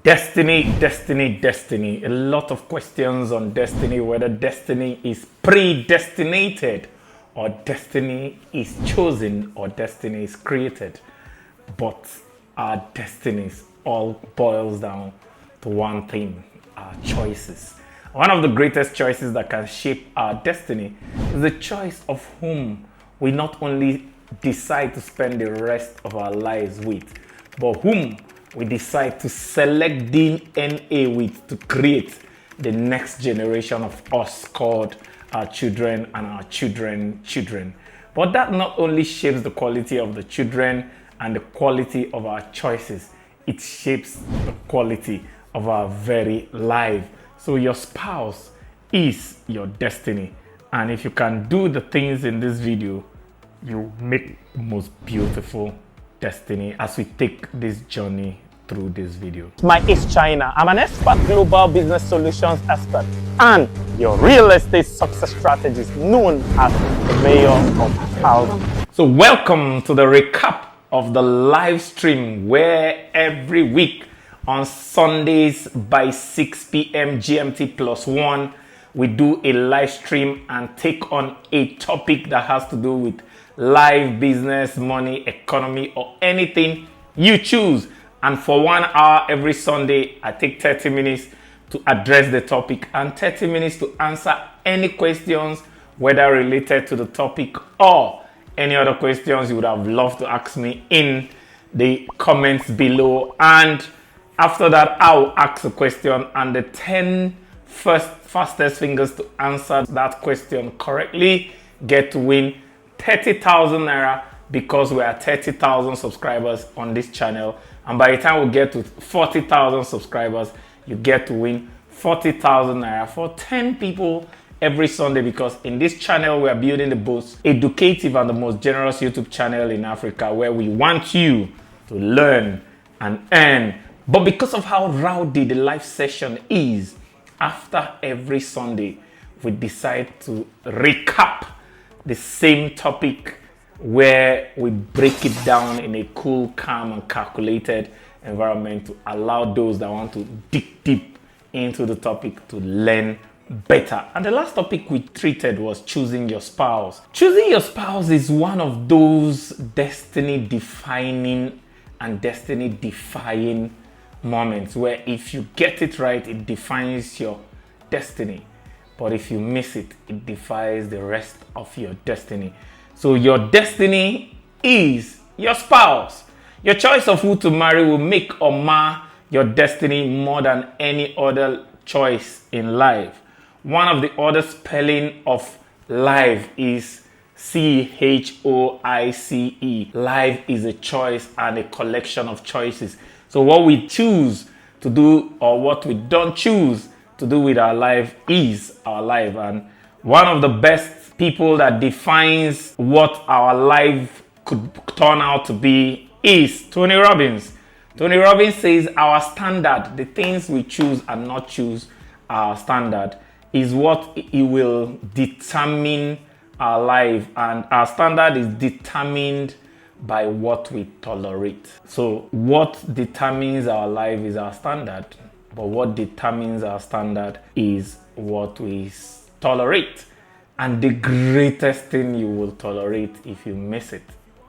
Destiny, destiny, destiny. A lot of questions on destiny, whether destiny is predestinated or destiny is chosen or destiny is created. But our destinies all boils down to one thing: our choices. One of the greatest choices that can shape our destiny is the choice of whom we not only decide to spend the rest of our lives with, but whom we decide to select DNA with to create the next generation of us called our children and our children. But that not only shapes the quality of the children and the quality of our choices, it shapes the quality of our very life. So your spouse is your destiny. And if you can do the things in this video, you make the most beautiful destiny as we take this journey through this video. My is China. I'm an expert global business solutions expert and your real estate success strategist known as the mayor of thousands. So welcome to the recap of the live stream where every week on Sundays by 6 p.m. GMT +1, we do a live stream and take on a topic that has to do with life, business, money, economy, or anything you choose. And for 1 hour every Sunday, I take 30 minutes to address the topic and 30 minutes to answer any questions, whether related to the topic or any other questions you would have loved to ask me in the comments below. And after that, I'll ask a question, and the 10 fastest fingers to answer that question correctly get to win 30,000 naira, because we are 30,000 subscribers on this channel. And by the time we get to 40,000 subscribers, you get to win 40,000 naira for 10 people every Sunday, because in this channel, we are building the most educative and the most generous YouTube channel in Africa, where we want you to learn and earn. But because of how rowdy the live session is, after every Sunday, we decide to recap the same topic, where we break it down in a cool, calm, and calculated environment to allow those that want to dig deep into the topic to learn better. And the last topic we treated was choosing your spouse. Choosing your spouse is one of those destiny defining and destiny defying moments where if you get it right, it defines your destiny. But if you miss it, it defies the rest of your destiny. So your destiny is your spouse. Your choice of who to marry will make or mar your destiny more than any other choice in life. One of the other spelling of life is CHOICE. Life is a choice and a collection of choices. So what we choose to do or what we don't choose to do with our life is our life. And one of the best people that defines what our life could turn out to be is Tony Robbins. Tony Robbins says our standard, the things we choose and not choose, our standard, is what it will determine our life. And our standard is determined by what we tolerate. So what determines our life is our standard, but what determines our standard is what we tolerate. And the greatest thing you will tolerate if you miss it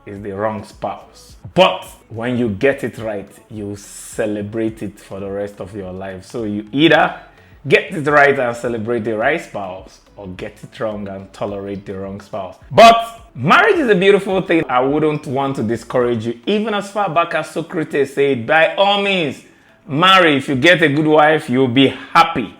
is the wrong spouse. But when you get it right, you celebrate it for the rest of your life. So you either get it right and celebrate the right spouse, or get it wrong and tolerate the wrong spouse. But marriage is a beautiful thing. I wouldn't want to discourage you. Even as far back as Socrates said, by all means, marry. If you get a good wife, you'll be happy.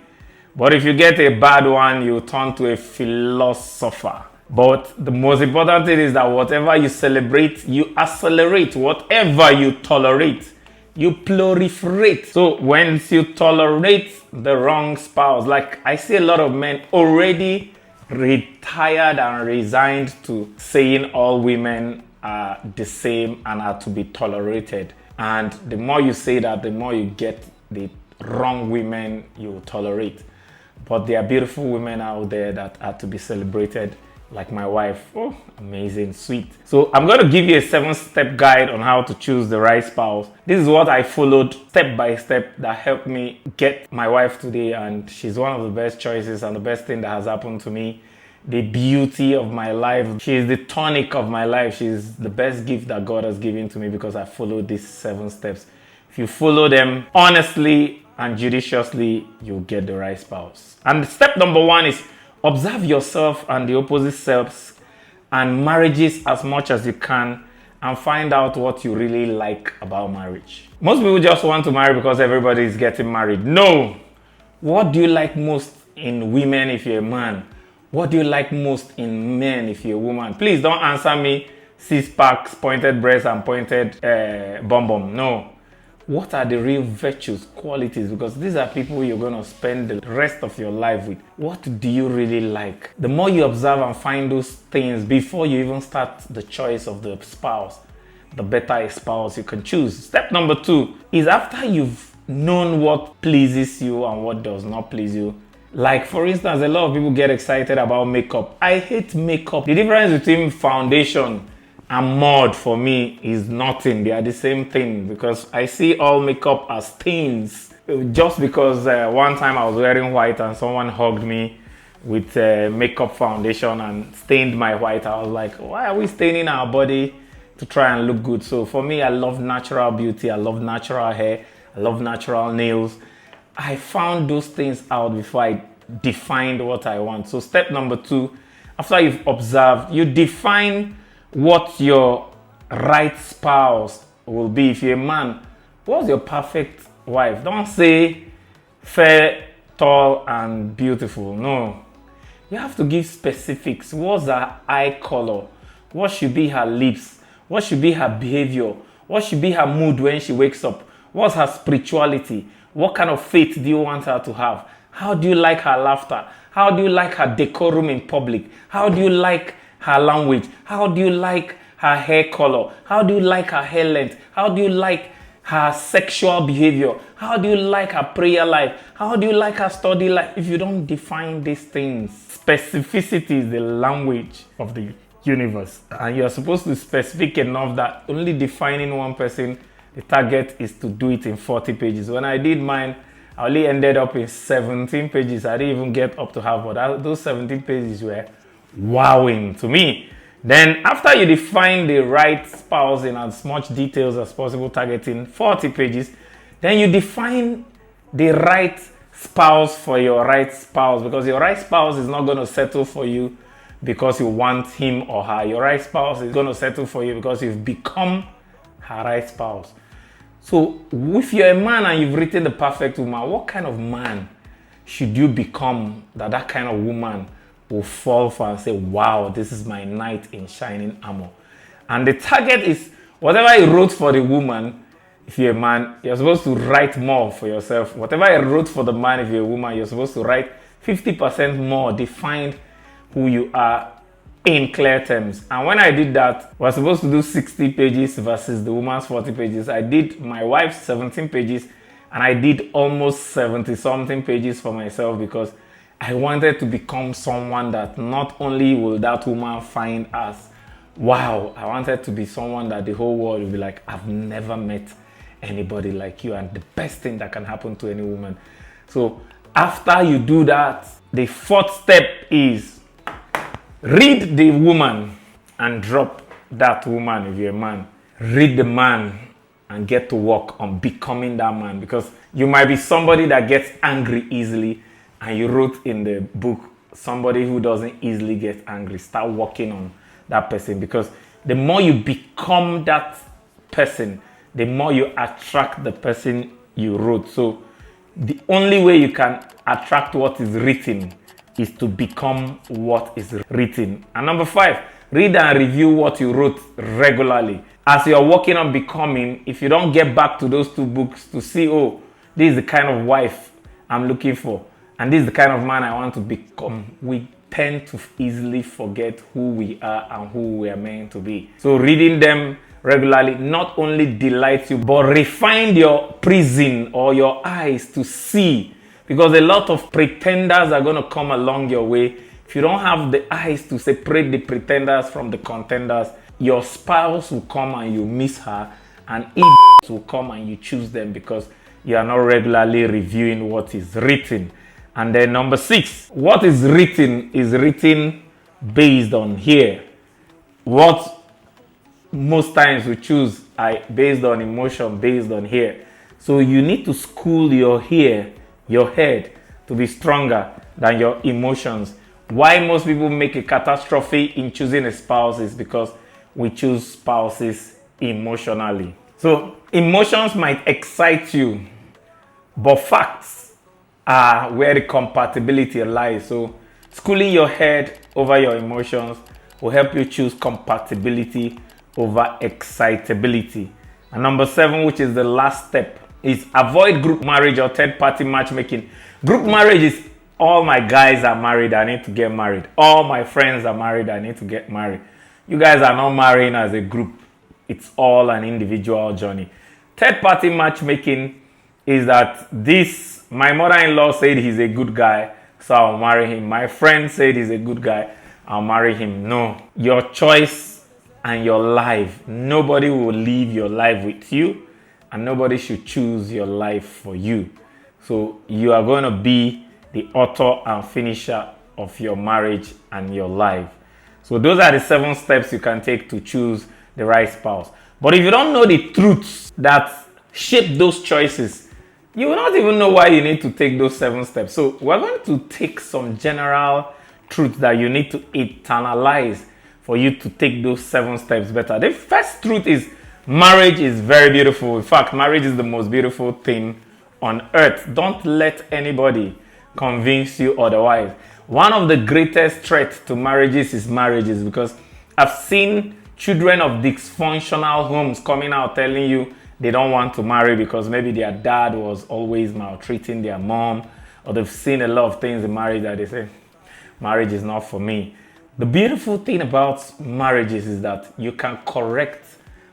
But if you get a bad one, you turn to a philosopher. But the most important thing is that whatever you celebrate, you accelerate. Whatever you tolerate, you proliferate. So once you tolerate the wrong spouse, like I see a lot of men already retired and resigned to saying all women are the same and are to be tolerated. And the more you say that, the more you get the wrong women you tolerate. But there are beautiful women out there that are to be celebrated like my wife. Oh, amazing, sweet. So I'm going to give you a 7-step guide on how to choose the right spouse. This is what I followed step by step that helped me get my wife today, and she's one of the best choices and the best thing that has happened to me. The beauty of my life. She is the tonic of my life. She's the best gift that God has given to me because I followed these 7 steps. If you follow them honestly and judiciously, you'll get the right spouse. And step number 1 is observe yourself and the opposite sex and marriages as much as you can and find out what you really like about marriage. Most people just want to marry because everybody is getting married. No! What do you like most in women if you're a man? What do you like most in men if you're a woman? Please don't answer me 6-packs, pointed breasts, and pointed bum. No. What are the real virtues, qualities? Because these are people you're going to spend the rest of your life with. What do you really like? The more you observe and find those things before you even start the choice of the spouse, the better a spouse you can choose. Step number 2 is after you've known what pleases you and what does not please you. Like, for instance, a lot of people get excited about makeup. I hate makeup. The difference between foundation and mud for me is nothing. They are the same thing because I see all makeup as stains. Just because one time I was wearing white and someone hugged me with makeup foundation and stained my white, I was like, why are we staining our body to try and look good? So for me, I love natural beauty. I love natural hair. I love natural nails. I found those things out before I defined what I want. So step number 2, after you've observed, you define what your right spouse will be. If you're a man, what's your perfect wife? Don't say fair, tall, and beautiful. No. You have to give specifics. What's her eye color? What should be her lips? What should be her behavior? What should be her mood when she wakes up? What's her spirituality? What kind of faith do you want her to have? How do you like her laughter? How do you like her decorum in public? How do you like her language? How do you like her hair color? How do you like her hair length? How do you like her sexual behavior? How do you like her prayer life? How do you like her study life? If you don't define these things, specificity is the language of the universe. And you're supposed to be specific enough that only defining one person, the target is to do it in 40 pages. When I did mine, I only ended up in 17 pages. I didn't even get up to half, but those 17 pages were wowing to me. Then after you define the right spouse in as much details as possible, targeting 40 pages, then you define the right spouse for your right spouse, because your right spouse is not going to settle for you because you want him or her. Your right spouse is going to settle for you because you've become her right spouse. So if you're a man and you've written the perfect woman, what kind of man should you become that kind of woman will fall for and say, wow, this is my knight in shining armor? And the target is whatever you wrote for the woman. If you're a man, you're supposed to write more for yourself. Whatever you wrote for the man, if you're a woman, you're supposed to write 50% more, define who you are in clear terms. And when I did that, we're supposed to do 60 pages versus the woman's 40 pages. I did my wife's 17 pages and I did almost 70 something pages for myself, because I wanted to become someone that not only will that woman find as, wow, I wanted to be someone that the whole world will be like, I've never met anybody like you, and the best thing that can happen to any woman. So after you do that, the 4th step is read the woman and drop that woman if you're a man. Read the man and get to work on becoming that man, because you might be somebody that gets angry easily, and you wrote in the book somebody who doesn't easily get angry. Start working on that person, because the more you become that person, the more you attract the person you wrote. So the only way you can attract what is written is to become what is written. And number 5, read and review what you wrote regularly. As you're working on becoming, if you don't get back to those 2 books to see, oh, this is the kind of wife I'm looking for, and this is the kind of man I want to become, we tend to easily forget who we are and who we are meant to be. So reading them regularly not only delights you, but refine your prison or your eyes to see, because a lot of pretenders are going to come along your way. if you don't have the eyes to separate the pretenders from the contenders, your spouse will come and you miss her, and idiots will come and you choose them because you are not regularly reviewing what is written. And then number 6, what is written based on here. What most times we choose based on emotion, based on here. So you need to school your head to be stronger than your emotions. Why most people make a catastrophe in choosing a spouse is because we choose spouses emotionally. So emotions might excite you, but facts are where the compatibility lies. So schooling your head over your emotions will help you choose compatibility over excitability. And number 7, which is the last step, is avoid group marriage or third-party matchmaking. Group marriage is all my guys are married, I need to get married. All my friends are married, I need to get married. You guys are not marrying as a group. It's all an individual journey. Third-party matchmaking is that my mother-in-law said he's a good guy, so I'll marry him. My friend said he's a good guy, I'll marry him. No. Your choice and your life. Nobody will live your life with you, and nobody should choose your life for you. So you are going to be the author and finisher of your marriage and your life. So those are the 7 steps you can take to choose the right spouse. But if you don't know the truths that shape those choices, you will not even know why you need to take those 7 steps. So we're going to take some general truths that you need to internalize for you to take those 7 steps better. The first truth is marriage is very beautiful. In fact, marriage is the most beautiful thing on earth. Don't let anybody convince you otherwise. One of the greatest threats to marriages is marriages, because I've seen children of dysfunctional homes coming out telling you they don't want to marry because maybe their dad was always maltreating their mom, or they've seen a lot of things in marriage that they say, marriage is not for me. The beautiful thing about marriages is that you can correct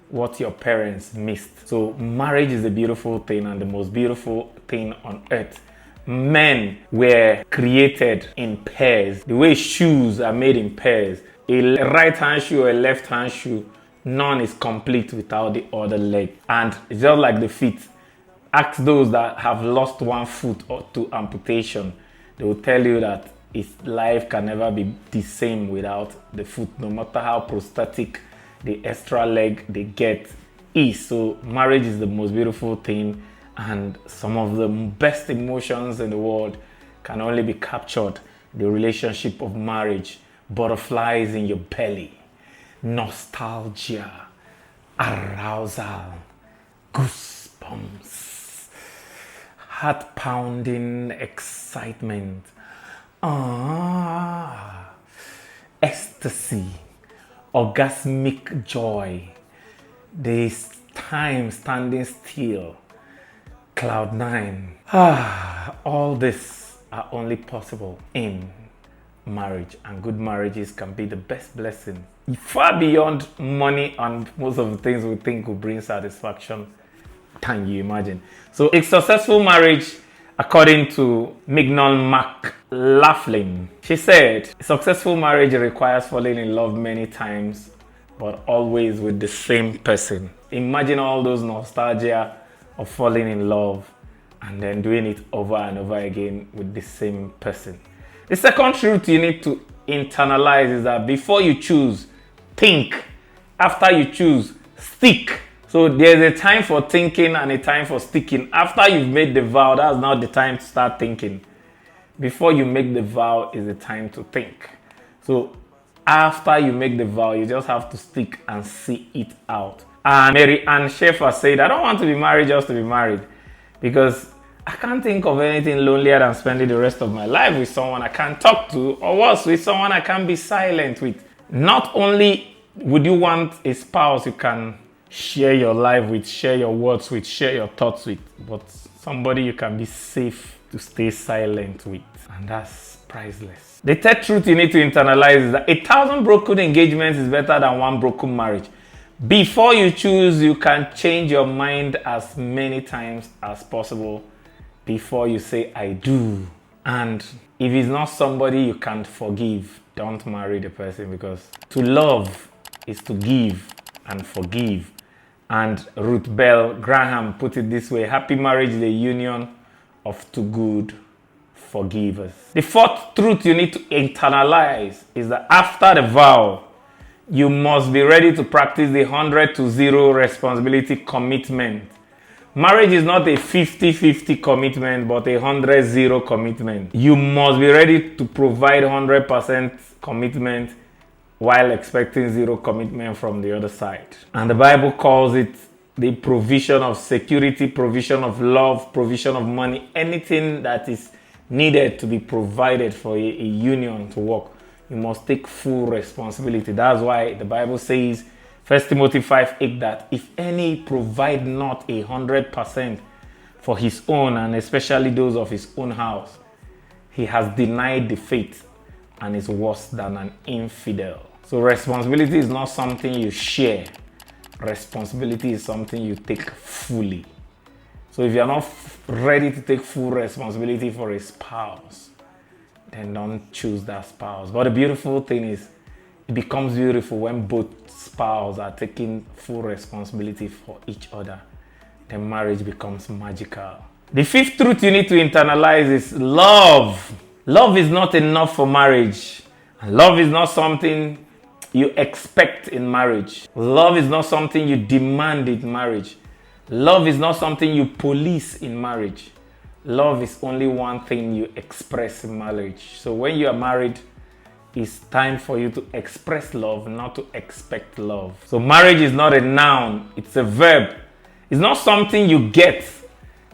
what your parents missed. So marriage is a beautiful thing and the most beautiful thing on earth. Men were created in pairs. The way shoes are made in pairs. A right hand shoe or a left hand shoe, none is complete without the other leg. And it's just like the feet. Ask those that have lost one foot or to amputation. They will tell you that life can never be the same without the foot, no matter how prosthetic the extra leg they get is. So marriage is the most beautiful thing, and some of the best emotions in the world can only be captured in the relationship of marriage. Butterflies in your belly, nostalgia, arousal, goosebumps, heart-pounding excitement, ecstasy, orgasmic joy, this time standing still, cloud 9. All this are only possible in marriage, and good marriages can be the best blessing, far beyond money and most of the things we think will bring satisfaction. Can you imagine? So a successful marriage, according to Mignon McLaughlin, she said, a successful marriage requires falling in love many times, but always with the same person. Imagine all those nostalgia of falling in love and then doing it over and over again with the same person. The second truth you need to internalize is that before you choose, think. After you choose, stick. So there's a time for thinking and a time for sticking. After you've made the vow, that's not the time to start thinking. Before you make the vow is the time to think. So after you make the vow, you just have to stick and see it out. And Mary Ann Schaefer said, I don't want to be married just to be married, because I can't think of anything lonelier than spending the rest of my life with someone I can't talk to, or worse, with someone I can't be silent with. Not only would you want a spouse you can share your life with, share your words with, share your thoughts with, but somebody you can be safe to stay silent with. And that's priceless. The third truth you need to internalize is that 1,000 broken engagements is better than 1 broken marriage. Before you choose, you can change your mind as many times as possible before you say I do. And if it's not somebody you can't forgive, don't marry the person, because to love is to give and forgive. And Ruth Bell Graham put it this way: happy marriage is a union of two good forgivers. The fourth truth you need to internalize is that after the vow, you must be ready to practice the 100-0 responsibility commitment. Marriage is not a 50-50 commitment, but a 100-0 commitment. You must be ready to provide 100% commitment while expecting 0 commitment from the other side. And the Bible calls it the provision of security, provision of love, provision of money, anything that is needed to be provided for a union to work. You must take full responsibility. That's why the Bible says, 1 Timothy 5:8, that if any provide not 100% for his own, and especially those of his own house, he has denied the faith and is worse than an infidel. So responsibility is not something you share. Responsibility is something you take fully. So if you're not ready to take full responsibility for a spouse, then don't choose that spouse. But the beautiful thing is, it becomes beautiful when both spouses are taking full responsibility for each other. Then marriage becomes magical. The fifth truth you need to internalize is love. Love is not enough for marriage. Love is not something you expect in marriage. Love is not something you demand in marriage. Love is not something you police in marriage. Love is only one thing you express in marriage. So when you are married, it's time for you to express love, not to expect love. So marriage is not a noun, it's a verb. It's not something you get,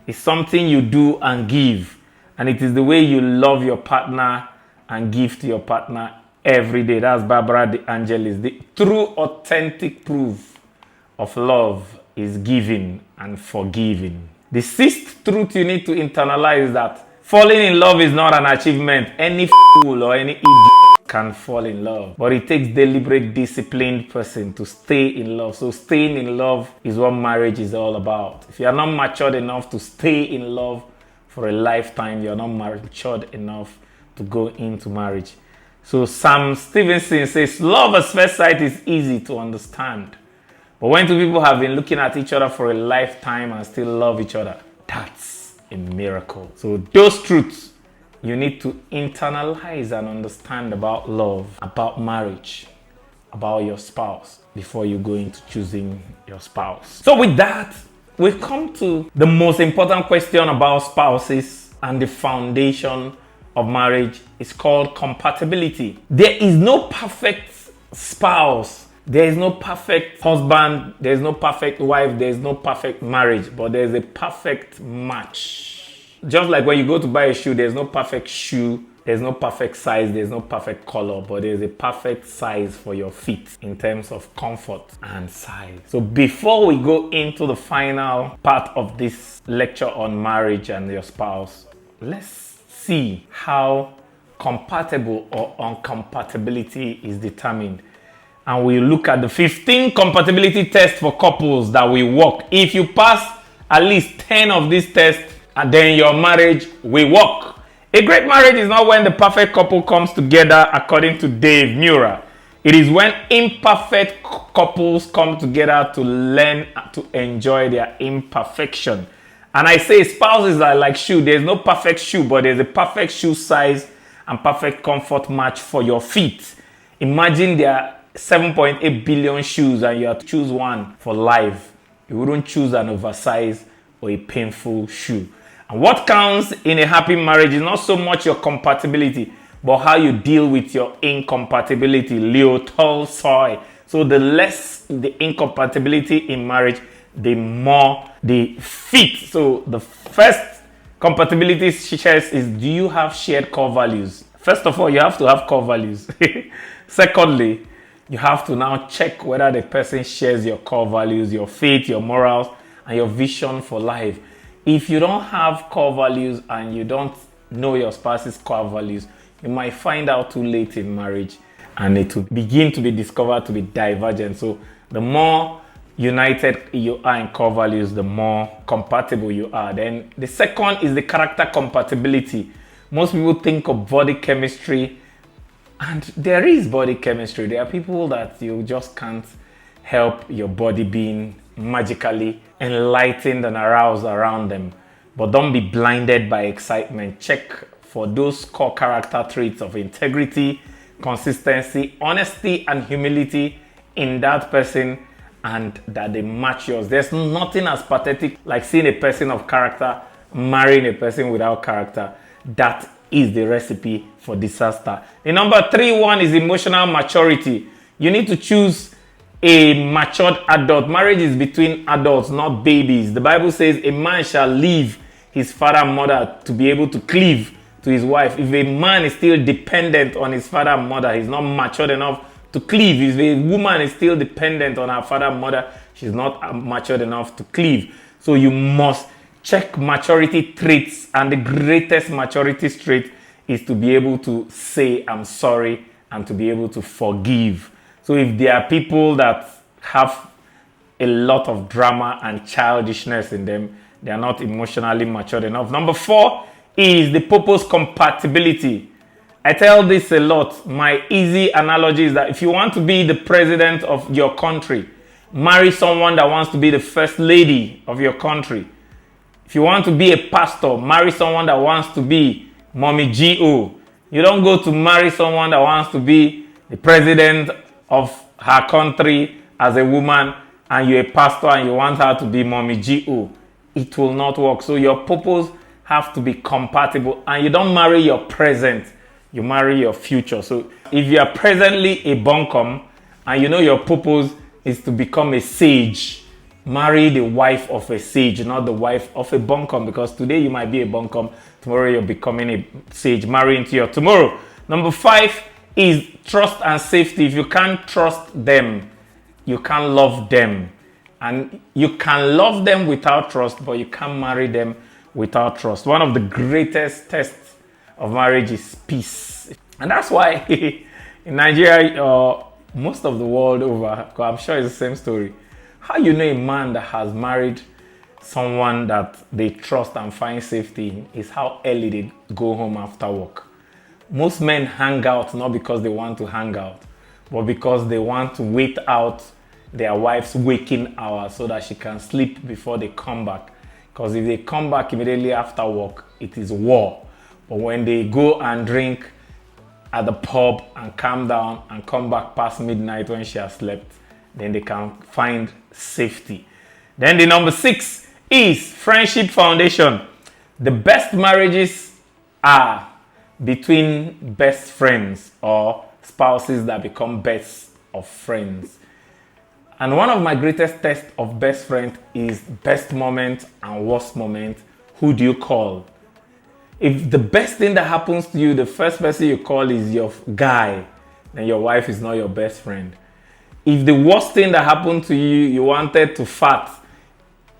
it's something you do and give. And it is the way you love your partner and give to your partner every day. That's Barbara De Angelis. The true authentic proof of love is giving and forgiving. The sixth truth you need to internalize is that falling in love is not an achievement. Any fool or any idiot can fall in love. But it takes deliberate, disciplined person to stay in love. So staying in love is what marriage is all about. If you are not matured enough to stay in love for a lifetime, you are not matured enough to go into marriage. So Sam Stevenson says, love at first sight is easy to understand. But when two people have been looking at each other for a lifetime and still love each other, that's a miracle. So those truths you need to internalize and understand about love, about marriage, about your spouse before you go into choosing your spouse. So with that, we've come to the most important question about spouses and the foundation of marriage. Is called compatibility. There is no perfect spouse. There is no perfect husband. There is no perfect wife. There is no perfect marriage. But there is a perfect match. Just like when you go to buy a shoe, there is no perfect shoe. There's no perfect size. There's no perfect color. But there is a perfect size for your feet in terms of comfort and size. So before we go into the final part of this lecture on marriage and your spouse, let's see how compatible or incompatibility is determined. And we look at the 15 compatibility tests for couples that will work. If you pass at least 10 of these tests, and then your marriage will work. A great marriage is not when the perfect couple comes together, according to Dave Mura. It is when imperfect couples come together to learn to enjoy their imperfection. And I say spouses are like shoe. There's no perfect shoe, but there's a perfect shoe size and perfect comfort match for your feet. Imagine there are 7.8 billion shoes and you have to choose one for life. You wouldn't choose an oversized or a painful shoe. And what counts in a happy marriage is not so much your compatibility, but how you deal with your incompatibility. Leo Tolstoy. So the less the incompatibility in marriage, the more the fit. So the first compatibility shares is, do you have shared core values? First of all, you have to have core values. Secondly, you have to now check whether the person shares your core values, your faith, your morals, and your vision for life. If you don't have core values and you don't know your spouse's core values, you might find out too late in marriage and it will begin to be discovered to be divergent. So the more united you are in core values, the more compatible you are. Then the second is the character compatibility, Most people think of body chemistry, and there is body chemistry. There are people that you just can't help your body being magically enlightened and aroused around them. But don't be blinded by excitement. Check for those core character traits of integrity, consistency, honesty, and humility in that person, and that they match yours. There's nothing as pathetic like seeing a person of character marrying a person without character. That is the recipe for disaster. The number 3 one is emotional maturity. You need to choose a matured adult. Marriage is between adults, not babies. The Bible says a man shall leave his father and mother to be able to cleave to his wife. If a man is still dependent on his father and mother, he's not matured enough to cleave. If a woman is still dependent on her father and mother, she's not matured enough to cleave. So you must check maturity traits, and the greatest maturity trait is to be able to say I'm sorry and to be able to forgive. So if there are people that have a lot of drama and childishness in them, they are not emotionally matured enough. Number 4 is the purpose compatibility. I tell this a lot. My easy analogy is that if you want to be the president of your country, marry someone that wants to be the first lady of your country. If you want to be a pastor, marry someone that wants to be Mommy G.O. You don't go to marry someone that wants to be the president of her country as a woman, and you're a pastor and you want her to be Mommy G.O. It will not work. So your purpose have to be compatible, and you don't marry your present, you marry your future. So if you are presently a bunkum and you know your purpose is to become a sage, marry the wife of a sage, not the wife of a bunkum, because today you might be a bunkum, tomorrow you're becoming a sage. Marry into your tomorrow. Number 5 is trust and safety. If you can't trust them, you can't love them. And you can love them without trust, but you can't marry them without trust. One of the greatest tests of marriage is peace. And that's why in Nigeria, most of the world over, I'm sure it's the same story. How you know a man that has married someone that they trust and find safety in is how early they go home after work. Most men hang out not because they want to hang out, but because they want to wait out their wife's waking hours so that she can sleep before they come back. Because if they come back immediately after work, it is war. But when they go and drink at the pub and calm down and come back past midnight when she has slept, then they can find safety. Then the number 6 is friendship foundation. The best marriages are between best friends or spouses that become best of friends. And one of my greatest tests of best friend is best moment and worst moment. Who do you call? If the best thing that happens to you, the first person you call is your guy, then your wife is not your best friend. If the worst thing that happened to you, you wanted to fart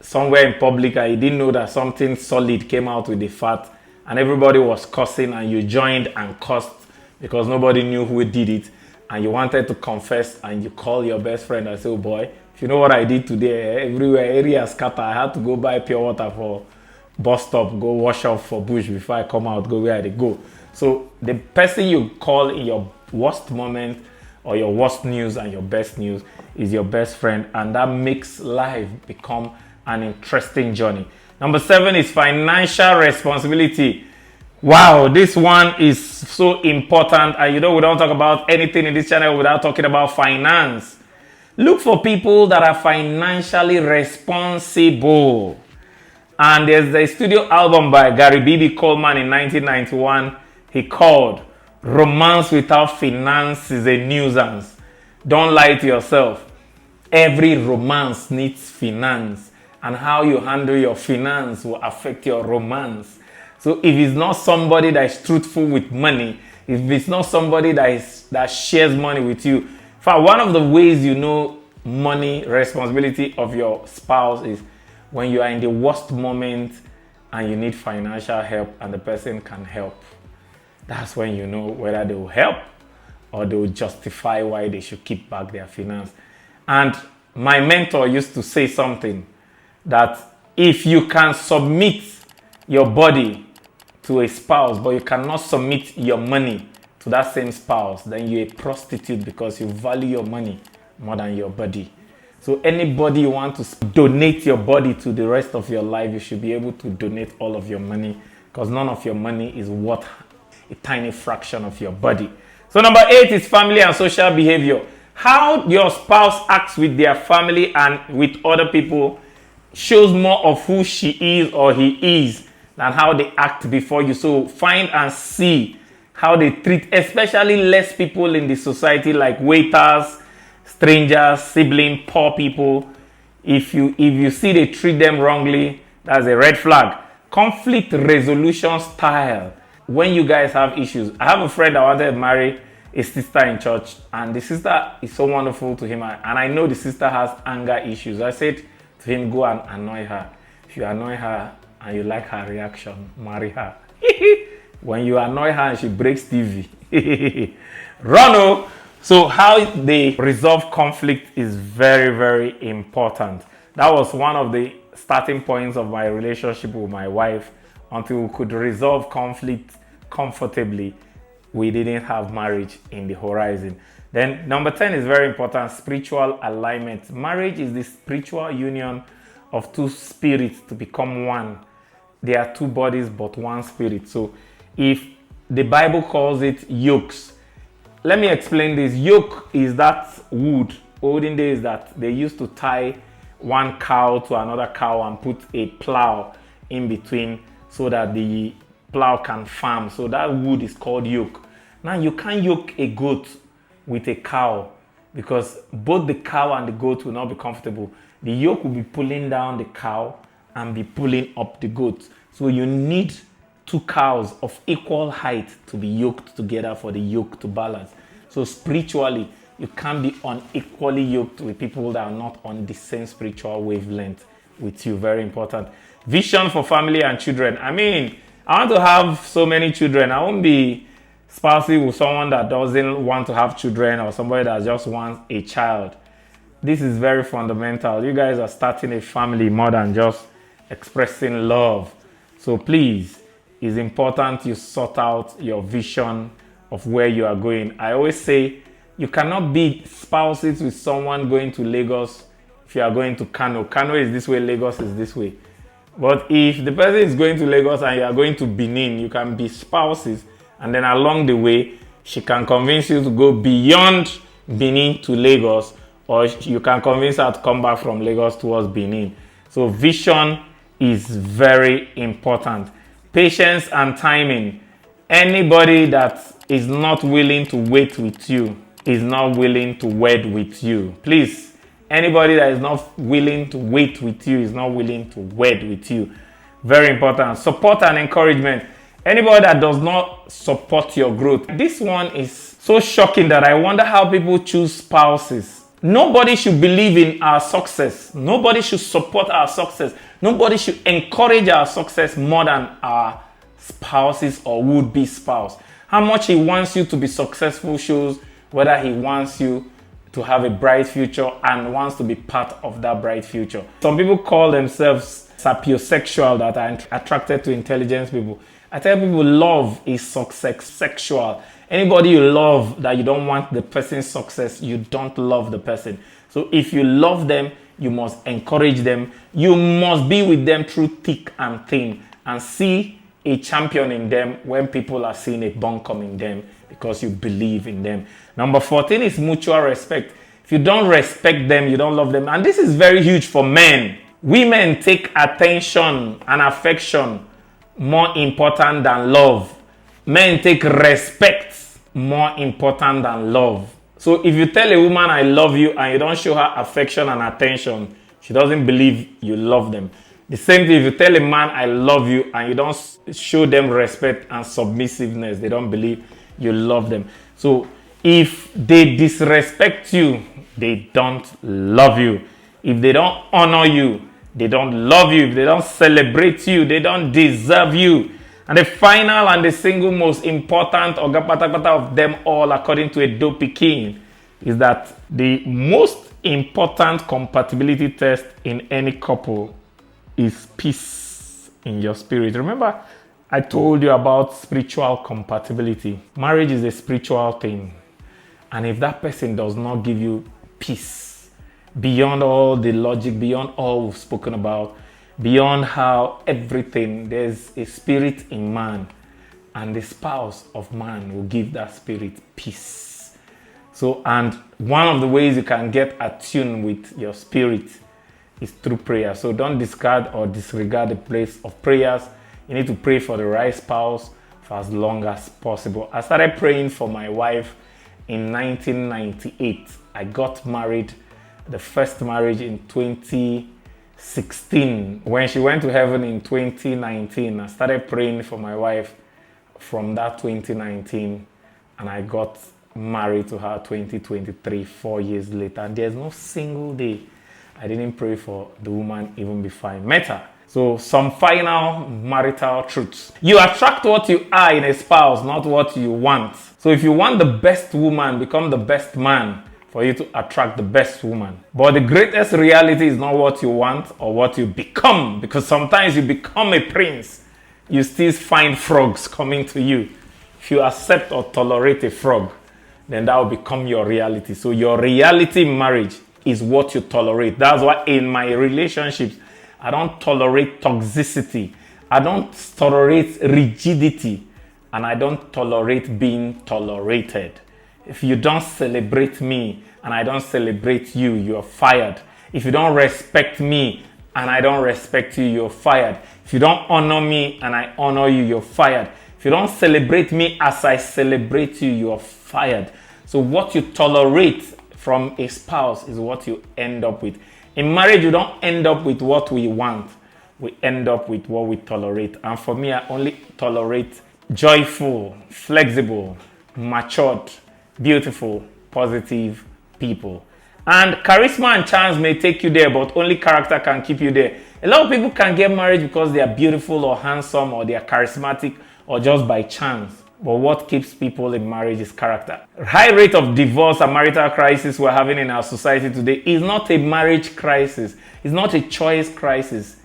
somewhere in public and you didn't know that something solid came out with the fart and everybody was cussing and you joined and cussed because nobody knew who did it, and you wanted to confess and you call your best friend and say, oh boy, if you know what I did today, everywhere, area scatter, I had to go buy pure water for bus stop, go wash off for bush before I come out, go where I go. So the person you call in your worst moment or your worst news and your best news is your best friend, and that makes life become an interesting journey. Number 7 is financial responsibility. Wow, this one is so important, and we don't talk about anything in this channel without talking about finance. Look for people that are financially responsible. And there's a studio album by Gary B.B. Coleman in 1991. He called Romance Without Finance is a Nuisance. Don't lie to yourself. Every romance needs finance, and how you handle your finance will affect your romance. So if it's not somebody that is truthful with money, if it's not somebody that shares money with you, in fact, one of the ways you know money responsibility of your spouse is when you are in the worst moment and you need financial help and the person can help. That's when you know whether they will help or they will justify why they should keep back their finance. And my mentor used to say something that if you can submit your body to to a spouse, but you cannot submit your money to that same spouse, then you're a prostitute because you value your money more than your body. So anybody you want to donate your body to the rest of your life, you should be able to donate all of your money, because none of your money is worth a tiny fraction of your body. So number 8 is family and social behavior. How your spouse acts with their family and with other people shows more of who she is or he is than how they act before you. So find and see how they treat, especially less people in the society, like waiters, strangers, siblings, poor people. If you see they treat them wrongly, that's a red flag. Conflict resolution style. When you guys have issues, I have a friend that wanted to marry a sister in church, and the sister is so wonderful to him, and I know the sister has anger issues. I said to him, go and annoy her. If you annoy her and you like her reaction, marry her. When you annoy her and she breaks TV, run. So how they resolve conflict is very, very important. That was one of the starting points of my relationship with my wife. Until we could resolve conflict comfortably, we didn't have marriage in the horizon. Then number 10 is very important, spiritual alignment. Marriage is the spiritual union of two spirits to become one. There are two bodies but one spirit. So if the Bible calls it yokes, let me explain this. Yoke is that wood, olden days, that they used to tie one cow to another cow and put a plow in between so that the plow can farm. So that wood is called yoke. Now you can't yoke a goat with a cow, because both the cow and the goat will not be comfortable. The yoke will be pulling down the cow and be pulling up the goat. So you need two cows of equal height to be yoked together for the yoke to balance. So spiritually, you can't be unequally yoked with people that are not on the same spiritual wavelength with you. Very important. Vision for family and children. I mean, I want to have so many children. I won't be spousing with someone that doesn't want to have children, or somebody that just wants a child. This is very fundamental. You guys are starting a family more than just expressing love. So please, it's important you sort out your vision of where you are going. I always say you cannot be spouses with someone going to Lagos if you are going to Kano. Kano is this way, Lagos is this way. But if the person is going to Lagos and you are going to Benin, you can be spouses, and then along the way, she can convince you to go beyond Benin to Lagos, or you can convince her to come back from Lagos towards Benin. So vision is very important. Patience and timing. Anybody that is not willing to wait with you is not willing to wed with you. Please. Anybody that is not willing to wait with you is not willing to wed with you. Very important. Support and encouragement. Anybody that does not support your growth. This one is so shocking that I wonder how people choose spouses. Nobody should believe in our success. Nobody should support our success. Nobody should encourage our success more than our spouses or would-be spouse. How much he wants you to be successful shows whether he wants you to have a bright future and wants to be part of that bright future. Some people call themselves sapiosexual, that are attracted to intelligent people. I tell people love is success sexual. Anybody you love that you don't want the person's success, you don't love the person. So if you love them, you must encourage them. You must be with them through thick and thin and see a champion in them when people are seeing a bunkum in them, because you believe in them. Number 14 is mutual respect. If you don't respect them, you don't love them. And this is very huge for men. Women take attention and affection more important than love. Men take respect more important than love. So if you tell a woman I love you and you don't show her affection and attention, she doesn't believe you love them. The same thing, if you tell a man I love you and you don't show them respect and submissiveness, they don't believe you love them. So if they disrespect you, they don't love you. If they don't honor you, they don't love you. If they don't celebrate you, they don't deserve you. And the final and the single most important of them all, according to a Dopey King, is that the most important compatibility test in any couple is peace in your spirit. Remember, I told you about spiritual compatibility. Marriage is a spiritual thing. And if that person does not give you peace, beyond all the logic, beyond all we've spoken about, beyond how everything, there's a spirit in man, and the spouse of man will give that spirit peace. So, and one of the ways you can get attuned with your spirit is through prayer. So don't discard or disregard the place of prayers. You need to pray for the right spouse for as long as possible. I started praying for my wife in 1998. I got married, the first marriage in 2016. When she went to heaven in 2019, I started praying for my wife from that 2019, and I got married to her 2023, 4 years later. And there's no single day I didn't pray for the woman even before I met her. So some final marital truths. You attract what you are in a spouse, not what you want. So if you want the best woman, become the best man for you to attract the best woman. But the greatest reality is not what you want or what you become, because sometimes you become a prince, you still find frogs coming to you. If you accept or tolerate a frog, then that will become your reality. So your reality in marriage is what you tolerate. That's why in my relationships, I don't tolerate toxicity. I don't tolerate rigidity. And I don't tolerate being tolerated. If you don't celebrate me and I don't celebrate you, you're fired. If you don't respect me and I don't respect you, you're fired. If you don't honor me and I honor you, you're fired. If you don't celebrate me as I celebrate you, you're fired. So what you tolerate from a spouse is what you end up with. In marriage, you don't end up with what we want. We end up with what we tolerate. And for me, I only tolerate joyful, flexible, matured, beautiful, positive people. And charisma and charms may take you there, but only character can keep you there. A lot of people can get married because they are beautiful or handsome or they are charismatic or just by chance. But what keeps people in marriage is character. High rate of divorce and marital crisis we're having in our society today is not a marriage crisis. It's not a choice crisis.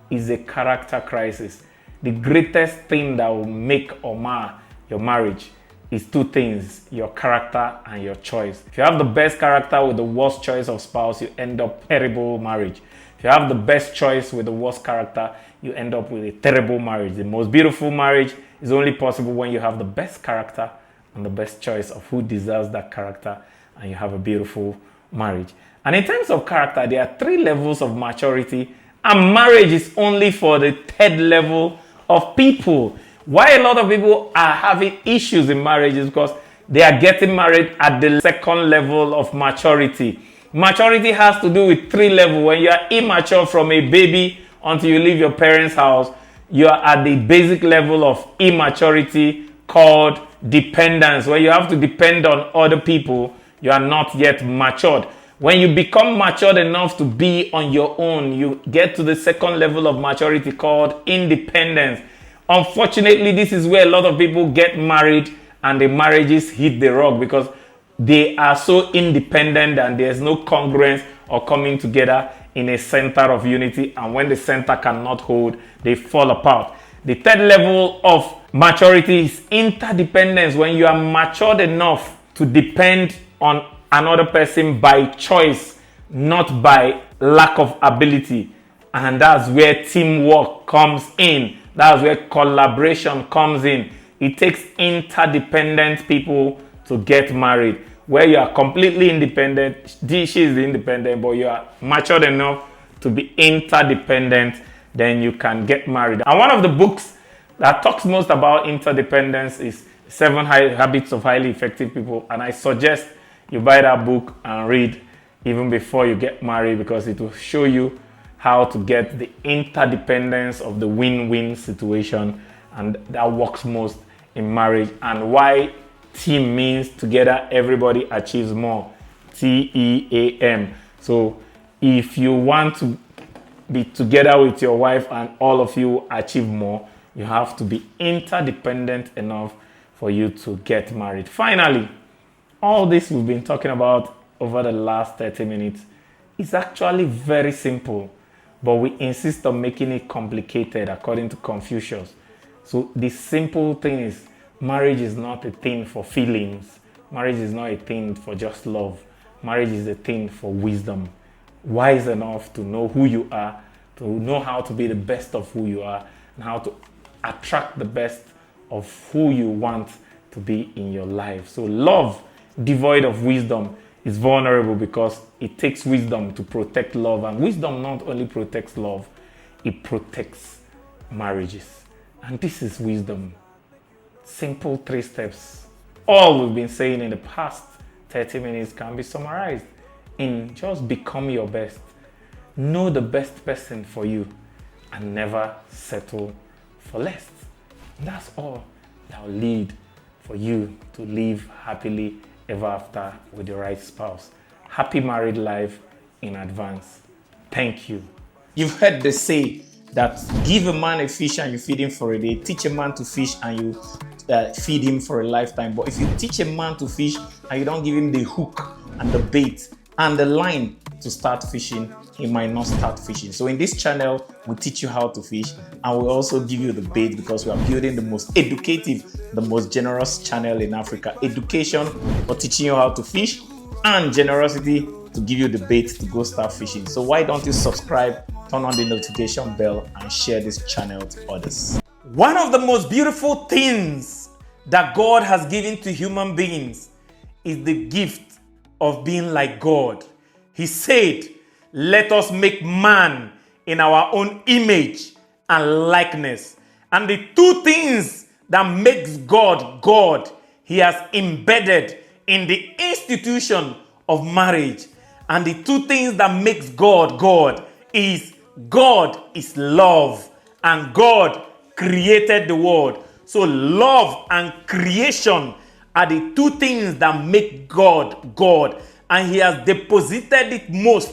It's a character crisis. The greatest thing that will make or mar your marriage is two things: your character and your choice. If you have the best character with the worst choice of spouse, you end up terrible marriage. If you have the best choice with the worst character, you end up with a terrible marriage. The most beautiful marriage is only possible when you have the best character and the best choice of who deserves that character, and you have a beautiful marriage. And in terms of character, there are 3 levels of maturity, and marriage is only for the 3rd level of people. Why a lot of people are having issues in marriage is because they are getting married at the 2nd level of maturity. Maturity has to do with 3 levels. When you are immature from a baby until you leave your parents' house, you are at the basic level of immaturity called dependence. When you have to depend on other people, you are not yet matured. When you become matured enough to be on your own, you get to the 2nd level of maturity called independence. Unfortunately, this is where a lot of people get married and the marriages hit the rock because they are so independent and there's no congruence or coming together in a center of unity. And when the center cannot hold, they fall apart. The 3rd level of maturity is interdependence. When you are matured enough to depend on another person by choice, not by lack of ability. And that's where teamwork comes in. That's where collaboration comes in. It takes interdependent people to get married. Where you are completely independent, she is independent, but you are matured enough to be interdependent, then you can get married. And one of the books that talks most about interdependence is 7 Habits of Highly Effective People. And I suggest you buy that book and read even before you get married, because it will show you how to get the interdependence of the win-win situation, and that works most in marriage, and why team means together everybody achieves more. TEAM. So if you want to be together with your wife and all of you achieve more, you have to be interdependent enough for you to get married. Finally, all this we've been talking about over the last 30 minutes is actually very simple, but we insist on making it complicated according to Confucius. So the simple thing is, marriage is not a thing for feelings. Marriage is not a thing for just love. Marriage is a thing for wisdom. Wise enough to know who you are, to know how to be the best of who you are, and how to attract the best of who you want to be in your life. So love devoid of wisdom is vulnerable, because it takes wisdom to protect love. And wisdom not only protects love, it protects marriages. And this is wisdom. Simple 3 steps. All we've been saying in the past 30 minutes can be summarized in just become your best. Know the best person for you and never settle for less. And that's all that will lead for you to live happily ever after with the right spouse. Happy married life in advance. Thank you. You've heard the say that give a man a fish and you feed him for a day. Teach a man to fish and you feed him for a lifetime. But if you teach a man to fish and you don't give him the hook and the bait and the line to start fishing, he might not start fishing. So in this channel, we teach you how to fish, and we also give you the bait, because we are building the most educative, the most generous channel in Africa. Education for teaching you how to fish, and generosity to give you the bait to go start fishing. So why don't you subscribe, turn on the notification bell, and share this channel to others. One of the most beautiful things that God has given to human beings is the gift of being like God. He said, let us make man in our own image and likeness. And the 2 things that makes God God, he has embedded in the institution of marriage. And the 2 things that makes God God is love, and God created the world. So love and creation are the 2 things that make God God. And he has deposited it most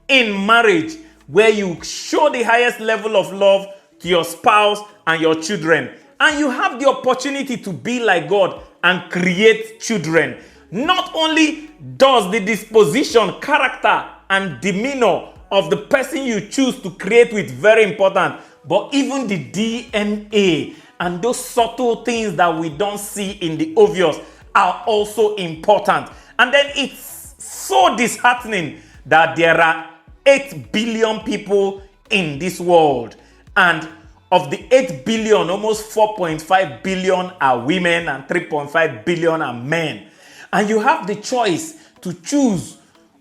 in marriage, where you show the highest level of love to your spouse and your children. And you have the opportunity to be like God and create children. Not only does the disposition, character, and demeanor of the person you choose to create with very important, but even the DNA and those subtle things that we don't see in the obvious are also important. And then it's so disheartening that there are 8 billion people in this world, and of the 8 billion, almost 4.5 billion are women and 3.5 billion are men. And you have the choice to choose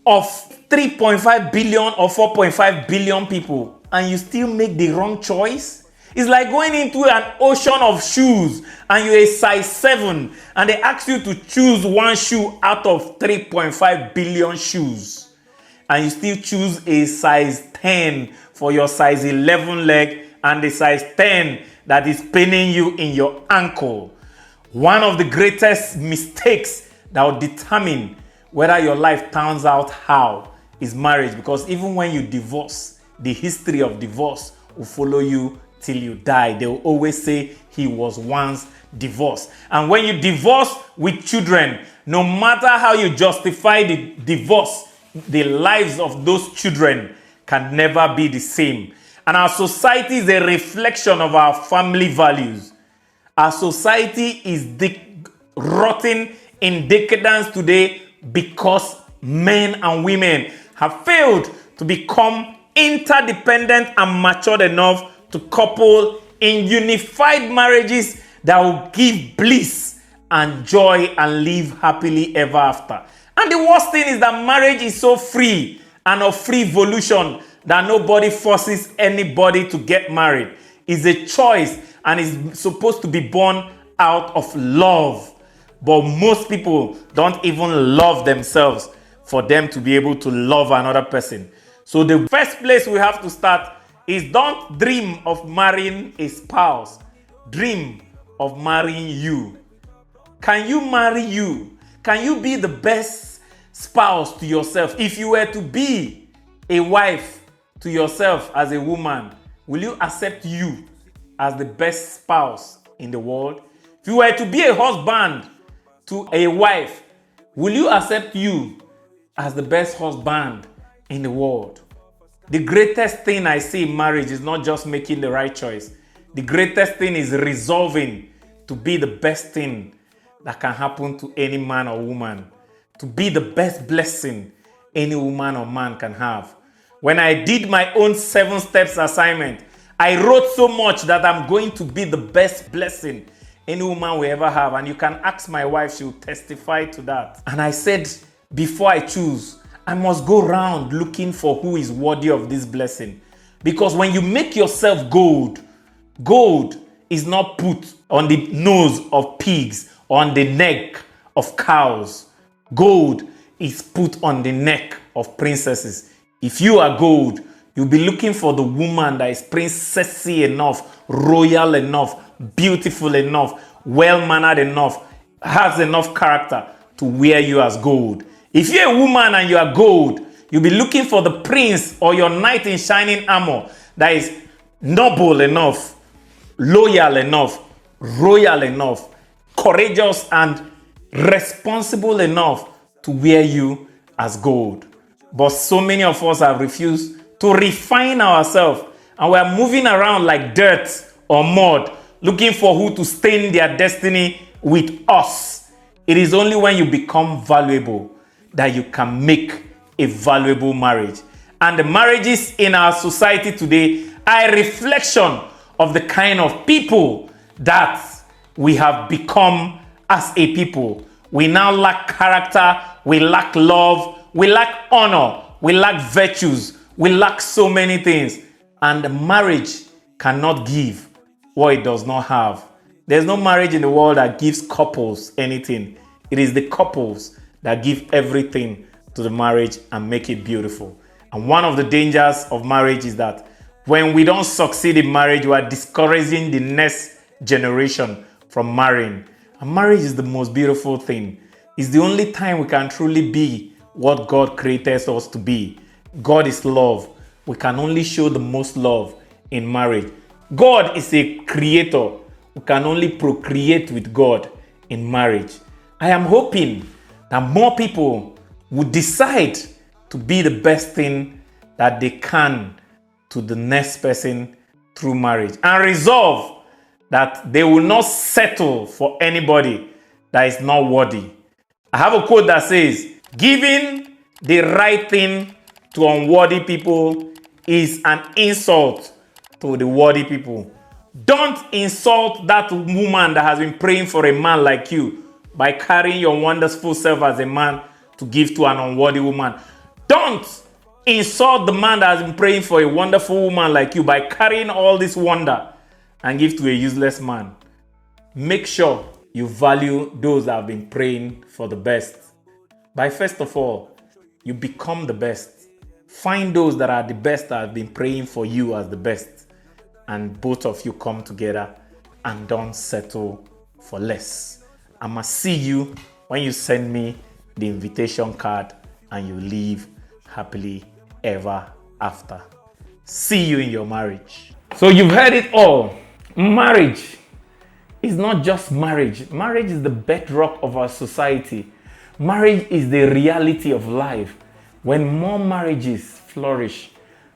of 3.5 billion or 4.5 billion people, and you still make the wrong choice. It's like going into an ocean of shoes and you're a size 7 and they ask you to choose 1 shoe out of 3.5 billion shoes, and you still choose a size 10 for your size 11 leg and the size 10 that is paining you in your ankle. One of the greatest mistakes that will determine whether your life turns out how is marriage, because even when you divorce, the history of divorce will follow you till you die. They will always say he was once divorced. And when you divorce with children, no matter how you justify the divorce, the lives of those children can never be the same. And our society is a reflection of our family values. Our society is rotting in decadence today because men and women have failed to become interdependent and matured enough to couple in unified marriages that will give bliss and joy and live happily ever after. And the worst thing is that marriage is so free and of free volition that nobody forces anybody to get married. It's a choice and is supposed to be born out of love. But most people don't even love themselves for them to be able to love another person. So the first place we have to start is, don't dream of marrying a spouse. Dream of marrying you. Can you marry you? Can you be the best spouse to yourself? If you were to be a wife to yourself as a woman, will you accept you as the best spouse in the world? If you were to be a husband to a wife, will you accept you as the best husband in the world? The greatest thing I see in marriage is not just making the right choice. The greatest thing is resolving to be the best thing that can happen to any man or woman, to be the best blessing any woman or man can have. When I did my own 7 steps assignment, I wrote so much that I'm going to be the best blessing any woman will ever have. And you can ask my wife, she will testify to that. And I said, before I choose, I must go around looking for who is worthy of this blessing. Because when you make yourself gold, gold is not put on the nose of pigs or on the neck of cows. Gold is put on the neck of princesses. If you are gold, you'll be looking for the woman that is princessy enough, royal enough, beautiful enough, well-mannered enough, has enough character to wear you as gold. If you're a woman and you are gold, you'll be looking for the prince or your knight in shining armor that is noble enough, loyal enough, royal enough, courageous and responsible enough to wear you as gold. But so many of us have refused to refine ourselves, and we are moving around like dirt or mud, looking for who to stain their destiny with us. It is only when you become valuable that you can make a valuable marriage. And the marriages in our society today are a reflection of the kind of people that we have become as a people. We now lack character, we lack love, we lack honor, we lack virtues, we lack so many things. And marriage cannot give what it does not have. There's no marriage in the world that gives couples anything. It is the couples that give everything to the marriage and make it beautiful. And one of the dangers of marriage is that when we don't succeed in marriage, we are discouraging the next generation from marrying. And marriage is the most beautiful thing. It's the only time we can truly be what God created us to be. God is love. We can only show the most love in marriage. God is a creator. We can only procreate with God in marriage. I am hoping that more people would decide to be the best thing that they can to the next person through marriage, and resolve that they will not settle for anybody that is not worthy. I have a quote that says, giving the right thing to unworthy people is an insult to the worthy people. Don't insult that woman that has been praying for a man like you by carrying your wonderful self as a man to give to an unworthy woman. Don't insult the man that has been praying for a wonderful woman like you by carrying all this wonder and give to a useless man. Make sure you value those that have been praying for the best. By first of all, you become the best. Find those that are the best that have been praying for you as the best. And both of you come together and don't settle for less. I must see you when you send me the invitation card and you live happily ever after. See you in your marriage. So you've heard it all. Marriage is not just marriage. Marriage is the bedrock of our society. Marriage is the reality of life. When more marriages flourish,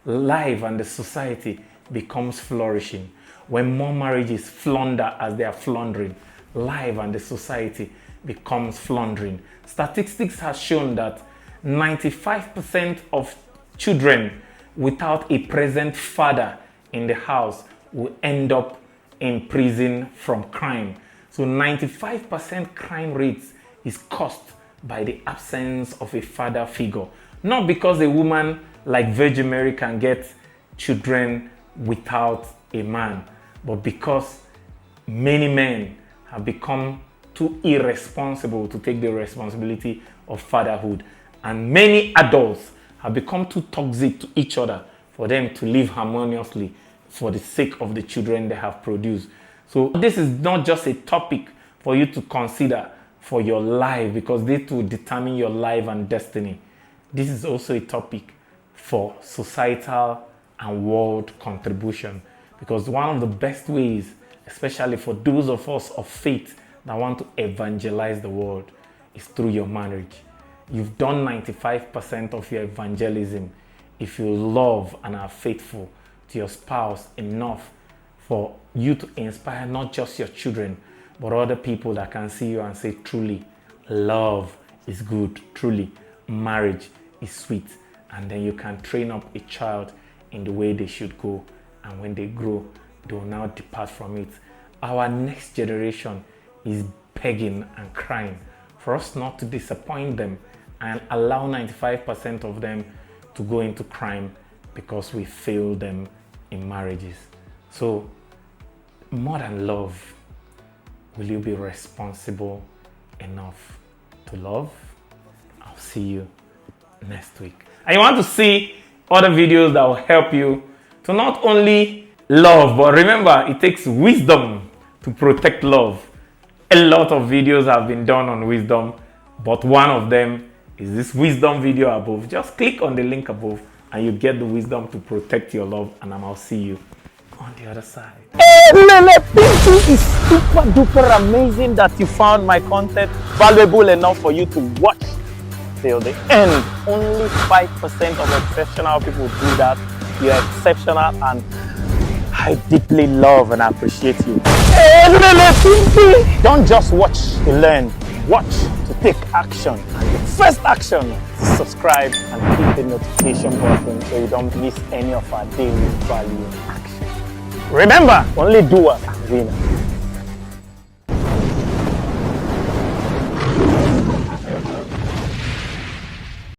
life and the society becomes flourishing. When more marriages flounder as they are floundering, life and the society becomes floundering. Statistics have shown that 95% of children without a present father in the house will end up in prison from crime. So 95% crime rates is caused by the absence of a father figure. Not because a woman like Virgin Mary can get children without a man, but because many men have become too irresponsible to take the responsibility of fatherhood. And many adults have become too toxic to each other for them to live harmoniously for the sake of the children they have produced. So this is not just a topic for you to consider for your life, because this will determine your life and destiny. This is also a topic for societal and world contribution, because one of the best ways, especially for those of us of faith that want to evangelize the world, is through your marriage. You've done 95% of your evangelism if you love and are faithful to your spouse enough for you to inspire not just your children, but other people that can see you and say, truly, love is good. Truly, marriage is sweet. And then you can train up a child in the way they should go. And when they grow, they will now depart from it. Our next generation is begging and crying for us not to disappoint them and allow 95% of them to go into crime because we failed them in marriages. So, more than love, will you be responsible enough to love? I'll see you next week. And you want to see other videos that will help you to not only love, but remember, it takes wisdom to protect love. A lot of videos have been done on wisdom, but one of them is this wisdom video above. Just click on the link above and you get the wisdom to protect your love, and I'll see you on the other side. Hey, Lele, it is super duper amazing that you found my content valuable enough for you to watch till the end. Only 5% of exceptional people do that. You're exceptional, and I deeply love and appreciate you. Hey, Lele, don't just watch to learn, watch to take action. And the first action is subscribe and click the notification button so you don't miss any of our daily value action. Remember, only doers are winners.